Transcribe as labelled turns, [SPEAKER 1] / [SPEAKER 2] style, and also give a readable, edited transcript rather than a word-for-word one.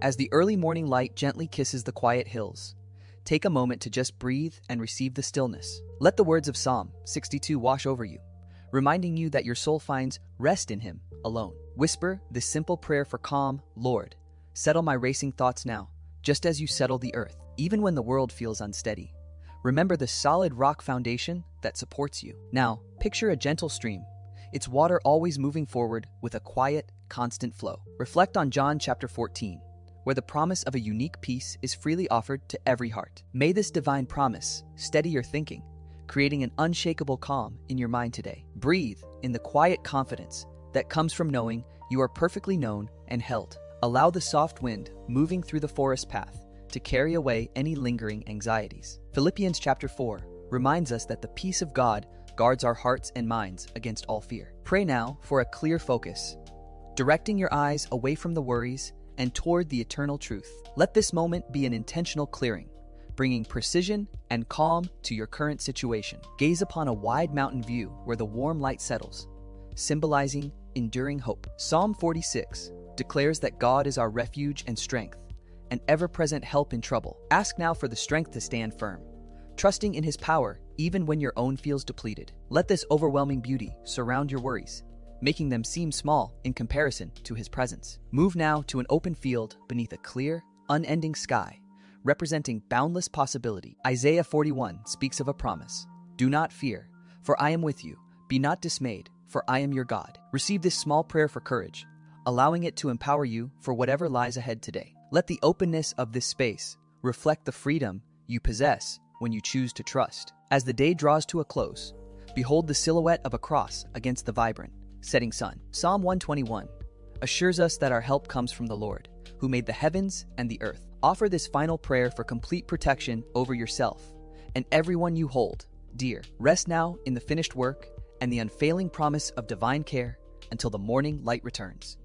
[SPEAKER 1] As the early morning light gently kisses the quiet hills, take a moment to just breathe and receive the stillness. Let the words of Psalm 62 wash over you, reminding you that your soul finds rest in Him alone. Whisper this simple prayer for calm: Lord, settle my racing thoughts now, just as you settle the earth. Even when the world feels unsteady, remember the solid rock foundation that supports you. Now, picture a gentle stream, its water always moving forward with a quiet, constant flow. Reflect on John chapter 14, where the promise of a unique peace is freely offered to every heart. May this divine promise steady your thinking, creating an unshakable calm in your mind today. Breathe in the quiet confidence that comes from knowing you are perfectly known and held. Allow the soft wind moving through the forest path to carry away any lingering anxieties. Philippians chapter 4 reminds us that the peace of God guards our hearts and minds against all fear. Pray now for a clear focus, directing your eyes away from the worries and toward the eternal truth. Let this moment be an intentional clearing, bringing precision and calm to your current situation. Gaze upon a wide mountain view where the warm light settles, symbolizing enduring hope. Psalm 46 declares that God is our refuge and strength, an ever-present help in trouble. Ask now for the strength to stand firm, trusting in His power even when your own feels depleted. Let this overwhelming beauty surround your worries, making them seem small in comparison to His presence. Move now to an open field beneath a clear, unending sky, representing boundless possibility. Isaiah 41 speaks of a promise: do not fear, for I am with you. Be not dismayed, for I am your God. Receive this small prayer for courage, allowing it to empower you for whatever lies ahead today. Let the openness of this space reflect the freedom you possess when you choose to trust. As the day draws to a close, behold the silhouette of a cross against the vibrant, setting sun. Psalm 121 assures us that our help comes from the Lord, who made the heavens and the earth. Offer this final prayer for complete protection over yourself and everyone you hold dear. Rest now in the finished work and the unfailing promise of divine care until the morning light returns.